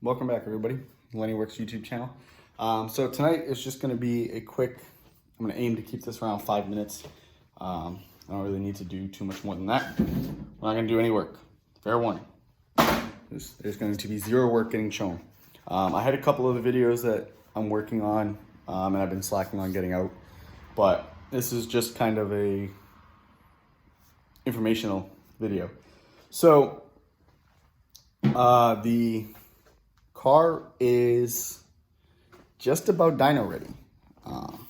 Welcome back, everybody. Lenny Works YouTube channel. So tonight is just going to be a quick. I'm going to aim to keep this around 5 minutes. I don't really need to do too much more than that. We're not going to do any work. Fair warning. There's going to be zero work getting shown. I had a couple of the videos that I'm working on, and I've been slacking on getting out. But this is just kind of a informational video. So the car is just about dyno ready. So I'm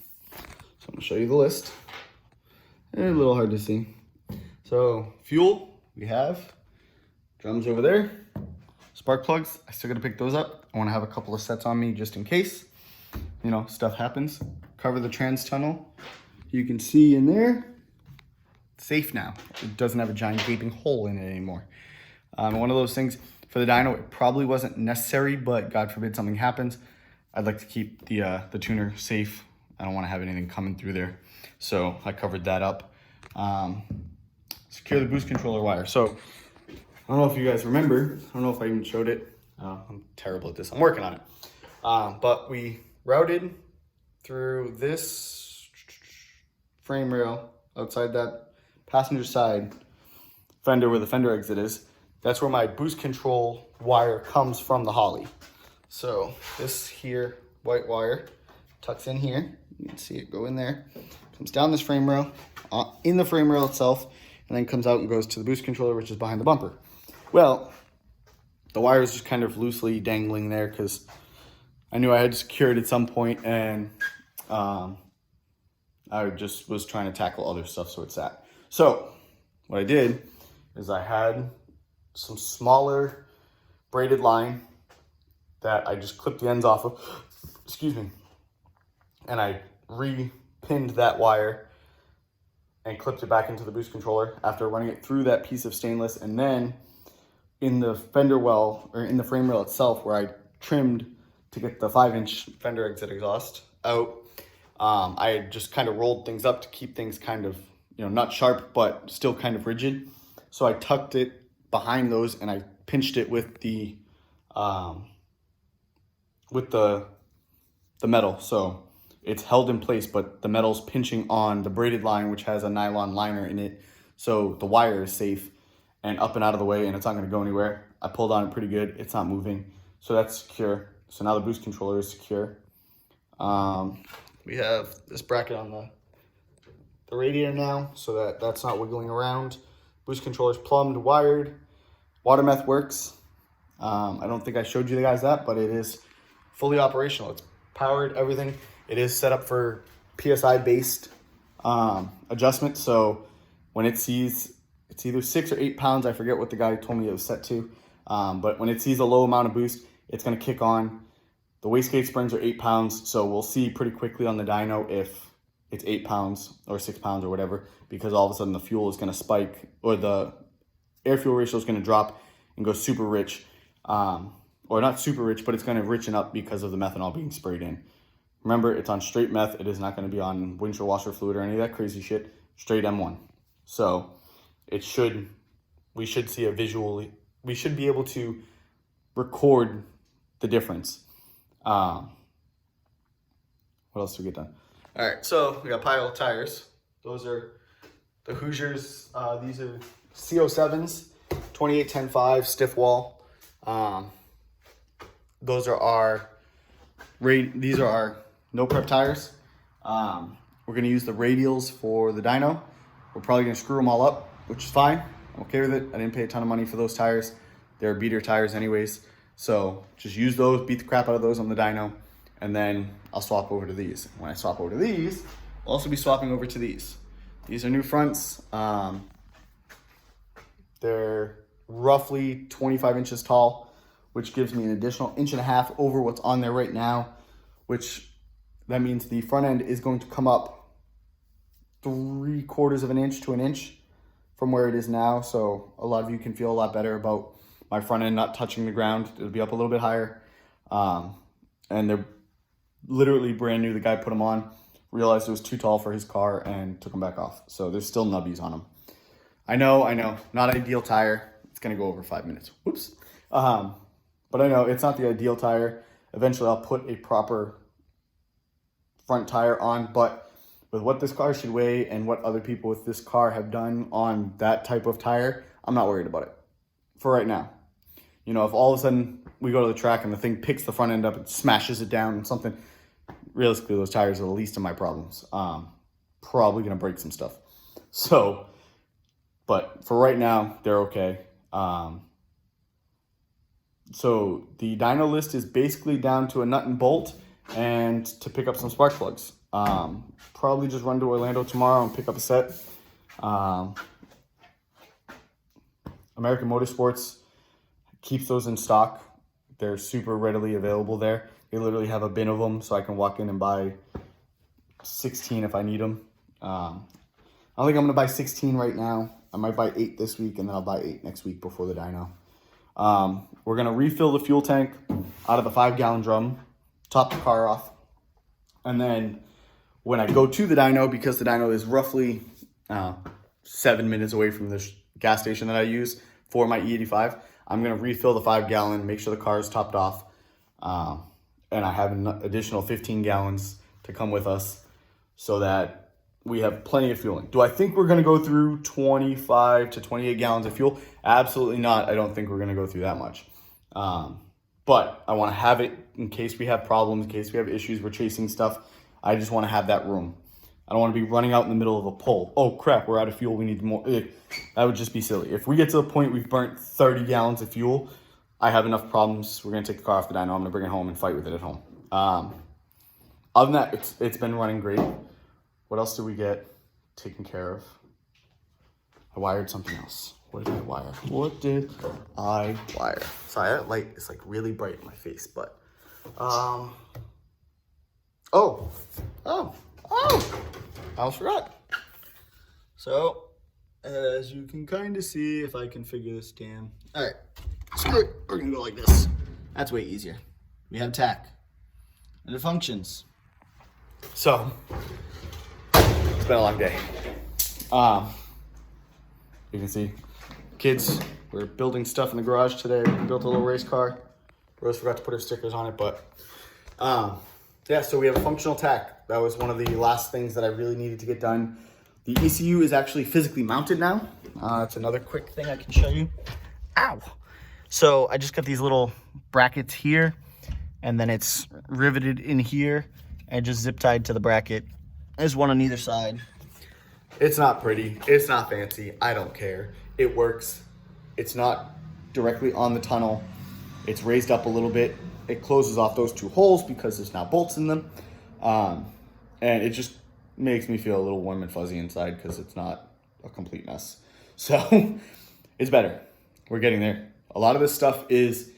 gonna show you the list. A little hard to see. So fuel, we have drums over there. Spark plugs, I still gotta pick those up. I wanna have a couple of sets on me just in case, you know, stuff happens. Cover the trans tunnel. You can see in there, it's safe now. It doesn't have a giant gaping hole in it anymore. One of those things, for the dyno, it probably wasn't necessary, but God forbid something happens. I'd like to keep the tuner safe. I don't want to have anything coming through there. So I covered that up. Secure the boost controller wire. So I don't know if you guys remember. I don't know if I even showed it. I'm terrible at this. I'm working on it. But we routed through this frame rail outside that passenger side fender where the fender exit is. That's where my boost control wire comes from the Holley. So this here white wire tucks in here. You can see it go in there. Comes down this frame rail, in the frame rail itself, and then comes out and goes to the boost controller, which is behind the bumper. Well, the wire is just kind of loosely dangling there because I knew I had to secure it at some point, and I just was trying to tackle other stuff, so it's that. So what I did is I had some smaller braided line that I just clipped the ends off of, excuse me, and I re-pinned that wire and clipped it back into the boost controller after running it through that piece of stainless. And then in the fender well, or in the frame rail itself where I trimmed to get the 5-inch fender exit exhaust out, I just kind of rolled things up to keep things kind of, you know, not sharp, but still kind of rigid. So I tucked it behind those and I pinched it with the metal. So it's held in place, but the metal's pinching on the braided line, which has a nylon liner in it. So the wire is safe and up and out of the way, and it's not gonna go anywhere. I pulled on it pretty good. It's not moving. So that's secure. So now the boost controller is secure. We have this bracket on the radiator now, so that that's not wiggling around. Boost controller's plumbed, wired. Water meth works. I don't think I showed you guys that, but it is fully operational. It's powered, everything. It is set up for PSI based adjustment. So when it sees, it's either 6 or 8 pounds. I forget what the guy told me it was set to. But when it sees a low amount of boost, it's gonna kick on. The wastegate springs are 8 pounds. So we'll see pretty quickly on the dyno if it's 8 pounds or 6 pounds or whatever, because all of a sudden the fuel is gonna spike, or the air fuel ratio is gonna drop and go super rich. Or not super rich, but it's gonna richen up because of the methanol being sprayed in. Remember, it's on straight meth. It is not gonna be on windshield washer fluid or any of that crazy shit, straight M1. So we should see a visually, we should be able to record the difference. What else did we get done? All right, so we got pile tires. Those are the Hoosiers. These are CO7s, 28-10-5 stiff wall. These are our no prep tires. We're gonna use the radials for the dyno. We're probably gonna screw them all up, which is fine. I'm okay with it. I didn't pay a ton of money for those tires. They're beater tires anyways. So just use those, beat the crap out of those on the dyno, and then I'll swap over to these. When I swap over to these, I'll also be swapping over to these. These are new fronts. They're roughly 25 inches tall, which gives me an additional 1.5 inches over what's on there right now, which that means the front end is going to come up 3/4 of an inch to an inch from where it is now. So a lot of you can feel a lot better about my front end not touching the ground. It'll be up a little bit higher. And they're literally brand new. The guy put them on, realized it was too tall for his car, and took them back off. So there's still nubbies on them. I know, not ideal tire. It's gonna go over 5 minutes. Whoops. But But I know it's not the ideal tire. Eventually I'll put a proper front tire on, but with what this car should weigh and what other people with this car have done on that type of tire, I'm not worried about it for right now. You know, if all of a sudden we go to the track and the thing picks the front end up and smashes it down and something, realistically, those tires are the least of my problems. Probably gonna break some stuff. So, but for right now, they're okay. So the dyno list is basically down to a nut and bolt and to pick up some spark plugs. Probably just run to Orlando tomorrow and pick up a set. American Motorsports keeps those in stock. They're super readily available there. They literally have a bin of them, so I can walk in and buy 16 if I need them. I don't think I'm gonna buy 16 right now. I might buy 8 this week, and then I'll buy 8 next week before the dyno. We're gonna refill the fuel tank out of the 5-gallon drum, top the car off, and then when I go to the dyno, because the dyno is roughly 7 minutes away from the gas station that I use for my E85, I'm gonna refill the 5-gallon, make sure the car is topped off, and I have an additional 15 gallons to come with us so that we have plenty of fueling. Do I think we're gonna go through 25 to 28 gallons of fuel? Absolutely not. I don't think we're gonna go through that much. But I wanna have it in case we have problems, in case we have issues, we're chasing stuff. I just wanna have that room. I don't wanna be running out in the middle of a pull. Oh crap, we're out of fuel, we need more. That would just be silly. If we get to the point we've burnt 30 gallons of fuel, I have enough problems. We're gonna take the car off the dyno. I'm gonna bring it home and fight with it at home. Other than that, it's been running great. What else did we get taken care of? I wired something else. What did I wire? What did I wire? Sorry, that light is like really bright in my face, but oh, I almost forgot. So as you can kind of see, if I can figure this damn. All right, screw it. We're gonna go like this. That's way easier. We have tack and it functions. So it's been a long day. You can see kids, we're building stuff in the garage today. We built a little race car. Rose forgot to put her stickers on it, but yeah, so we have a functional tack. That was one of the last things that I really needed to get done. The ECU is actually physically mounted now. It's another quick thing I can show you. Ow! So I just got these little brackets here, and then it's riveted in here and just zip tied to the bracket. There's one on either side. It's not pretty, it's not fancy, I don't care. It works. It's not directly on the tunnel. It's raised up a little bit. It closes off those 2 holes because there's now bolts in them. And it just makes me feel a little warm and fuzzy inside because it's not a complete mess. So it's better. We're getting there. A lot of this stuff is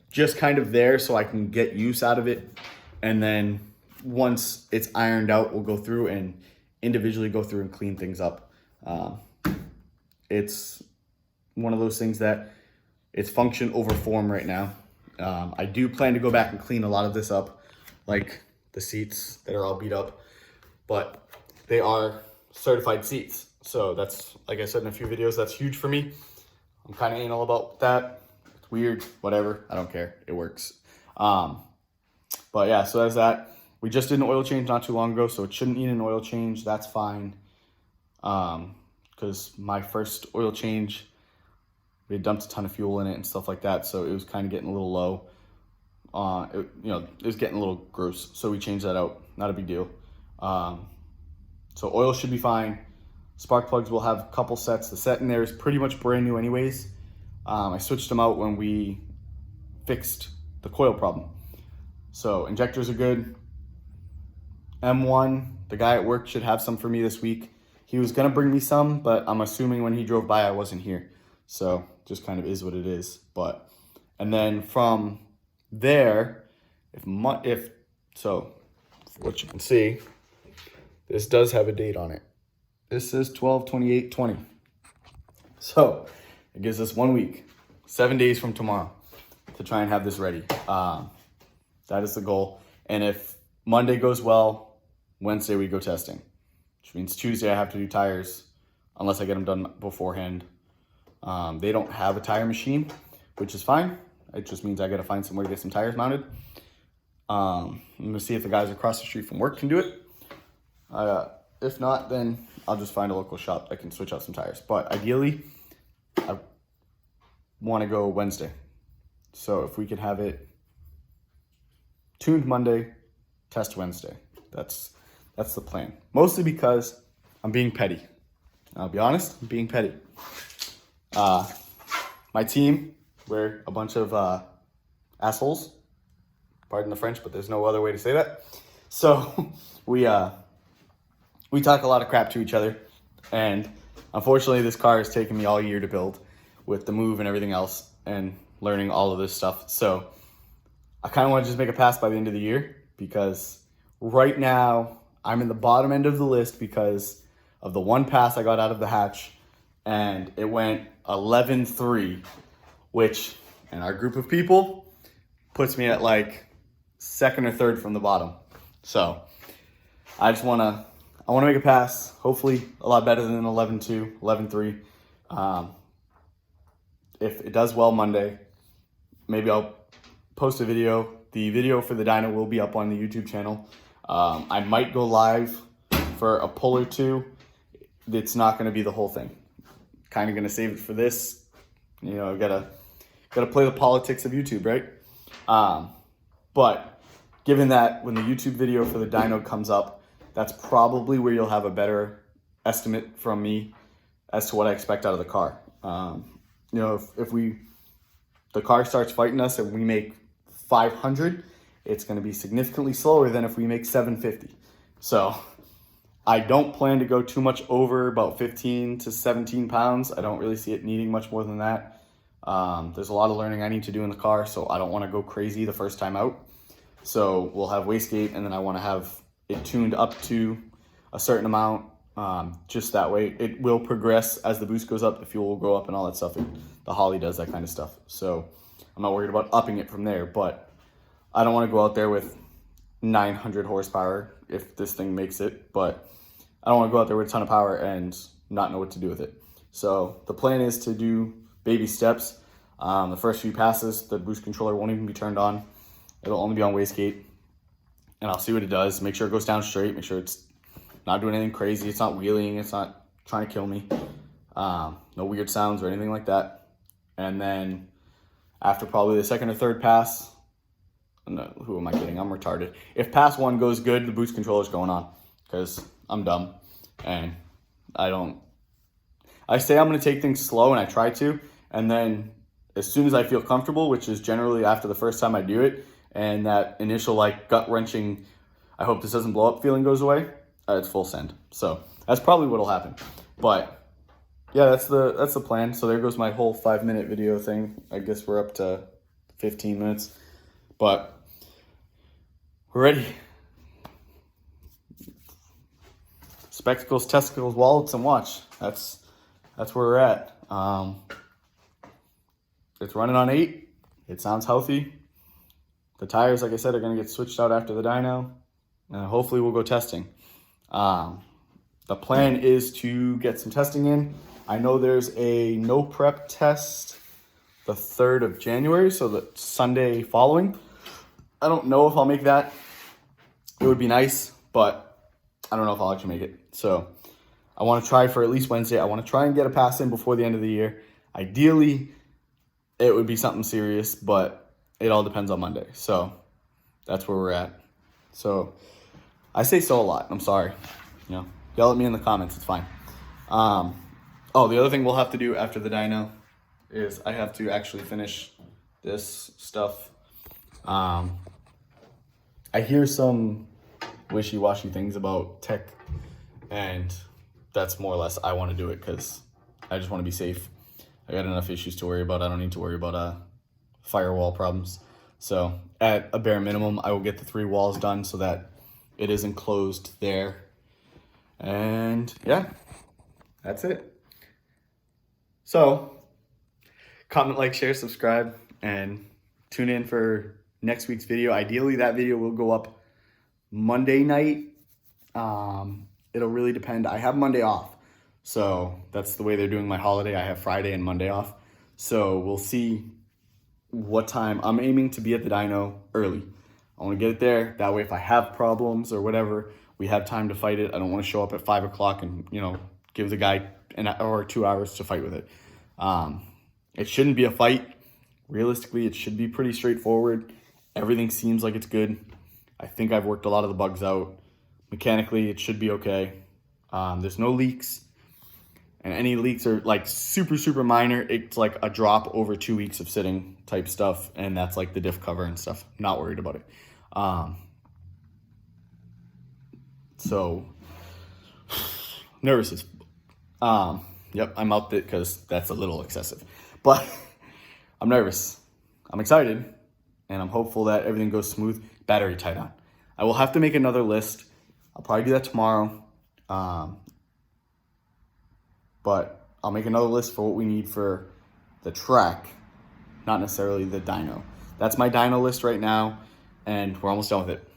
just kind of there so I can get use out of it. And then once it's ironed out, we'll go through and individually go through and clean things up. It's one of those things that it's function over form right now. I do plan to go back and clean a lot of this up, like the seats that are all beat up, but they are certified seats. So that's, like I said in a few videos, that's huge for me. I'm kind of anal about that. It's weird, whatever, I don't care, it works. But yeah, so that's that. We just did an oil change not too long ago, so it shouldn't need an oil change. That's fine. Because my first oil change, we had dumped a ton of fuel in it and stuff like that, so it was kind of getting a little low. It was getting a little gross, so we changed that out. Not a big deal. So oil should be fine. Spark plugs will have a couple sets. The set in there is pretty much brand new anyways. I switched them out when we fixed the coil problem. So injectors are good. M1, the guy at work should have some for me this week. He was gonna bring me some, but I'm assuming when he drove by I wasn't here. So just kind of is what it is. But, and then from there, so what you can see, this does have a date on it. This says 12/28/20. So it gives us 1 week, 7 days from tomorrow to try and have this ready. That is the goal. And if Monday goes well, Wednesday we go testing, which means Tuesday I have to do tires unless I get them done beforehand. They don't have a tire machine, which is fine. It just means I got to find somewhere to get some tires mounted. I'm going to see if the guys across the street from work can do it. If not, then I'll just find a local shop that can switch out some tires. But ideally, I want to go Wednesday. So if we could have it tuned Monday, test Wednesday. That's the plan. Mostly because I'm being petty. I'll be honest, I'm being petty. My team, we're a bunch of assholes. Pardon the French, but there's no other way to say that. So we talk a lot of crap to each other, and unfortunately this car has taken me all year to build with the move and everything else and learning all of this stuff. So I kind of want to just make a pass by the end of the year, because right now I'm in the bottom end of the list because of the one pass I got out of the hatch, and it went 11.3, which in our group of people puts me at like second or third from the bottom. So I want to make a pass, hopefully a lot better than 11.2, 11.3. If it does well Monday, maybe I'll post a video. The video for the dyno will be up on the YouTube channel. I might go live for a pull or two. It's not going to be the whole thing. Kind of going to save it for this. You know, gotta play the politics of YouTube, right? But given that when the YouTube video for the dyno comes up, that's probably where you'll have a better estimate from me as to what I expect out of the car. You know, if the car starts fighting us and we make 500, it's going to be significantly slower than if we make 750. So I don't plan to go too much over about 15 to 17 pounds. I don't really see it needing much more than that. There's a lot of learning I need to do in the car, so I don't want to go crazy the first time out. So we'll have wastegate, and then I want to have it tuned up to a certain amount. Just that way it will progress as the boost goes up, the fuel will go up and all that stuff. The Holley does that kind of stuff. So I'm not worried about upping it from there, but I don't want to go out there with 900 horsepower if this thing makes it, but I don't want to go out there with a ton of power and not know what to do with it. So the plan is to do baby steps. The first few passes, the boost controller won't even be turned on. It'll only be on wastegate, and I'll see what it does. Make sure it goes down straight. Make sure it's not doing anything crazy. It's not wheeling. It's not trying to kill me. No weird sounds or anything like that. And then after probably the second or third pass, no, who am I kidding? I'm retarded. If pass one goes good, the boost controller's going on, because I'm dumb and I say I'm going to take things slow, and I try to, and then as soon as I feel comfortable, which is generally after the first time I do it, and that initial like gut-wrenching, I hope this doesn't blow up feeling goes away, it's full send. So that's probably what'll happen. But yeah, that's the plan. So there goes my whole 5-minute video thing. I guess we're up to 15 minutes, but we're ready. Spectacles, testicles, wallets, and watch. That's where we're at. It's running on 8. It sounds healthy. The tires, like I said, are going to get switched out after the dyno. Hopefully we'll go testing. The plan is to get some testing in. I know there's a no prep test the 3rd of January, so the Sunday following. I don't know if I'll make that. It would be nice, but I don't know if I'll actually make it. So I want to try for at least Wednesday. I want to try and get a pass in before the end of the year. Ideally, it would be something serious, but it all depends on Monday. So that's where we're at. So I say so a lot. I'm sorry. You know, yell at me in the comments. It's fine. Oh, the other thing we'll have to do after the dyno is I have to actually finish this stuff. I hear some wishy-washy things about tech, and that's more or less I want to do it because I just want to be safe. I got enough issues to worry about. I don't need to worry about firewall problems. So at a bare minimum, I will get the 3 walls done so that it is enclosed there. And yeah, that's it. So comment, like, share, subscribe, and tune in for next week's video. Ideally, that video will go up Monday night. It'll really depend. I have Monday off, so that's the way they're doing my holiday. I have Friday and Monday off, so we'll see what time. I'm aiming to be at the dyno early. I want to get it there. That way, if I have problems or whatever, we have time to fight it. I don't want to show up at 5 o'clock and, you know, give the guy an hour or 2 hours to fight with it. It shouldn't be a fight. Realistically, it should be pretty straightforward. Everything seems like it's good. I think I've worked a lot of the bugs out. Mechanically, it should be okay. There's no leaks. And any leaks are like super, super minor. It's like a drop over 2 weeks of sitting type stuff. And that's like the diff cover and stuff. Not worried about it. So, nervous as yep, I'm out there because that's a little excessive. But I'm nervous. I'm excited. And I'm hopeful that everything goes smooth. Battery tied on. I will have to make another list. I'll probably do that tomorrow. But I'll make another list for what we need for the track, not necessarily the dyno. That's my dyno list right now, and we're almost done with it.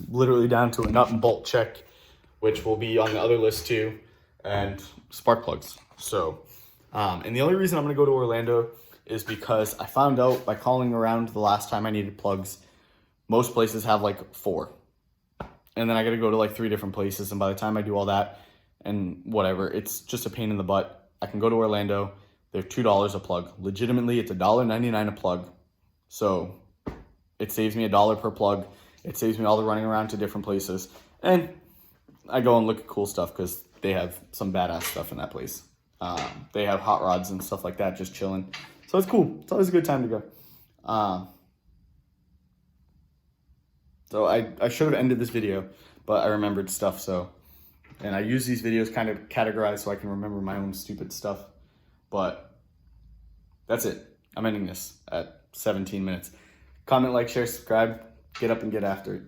Literally down to a nut and bolt check, which will be on the other list too, and spark plugs. So, and the only reason I'm gonna go to Orlando is because I found out by calling around the last time I needed plugs, most places have like 4. And then I gotta go to like 3 different places, and by the time I do all that and whatever, it's just a pain in the butt. I can go to Orlando. They're $2 a plug. Legitimately, it's $1.99 a plug. So it saves me $1 per plug. It saves me all the running around to different places. And I go and look at cool stuff because they have some badass stuff in that place. They have hot rods and stuff like that just chilling. So it's cool. It's always a good time to go. So I should have ended this video, but I remembered stuff. And I use these videos kind of categorized so I can remember my own stupid stuff. But that's it. I'm ending this at 17 minutes. Comment, like, share, subscribe. Get up and get after it.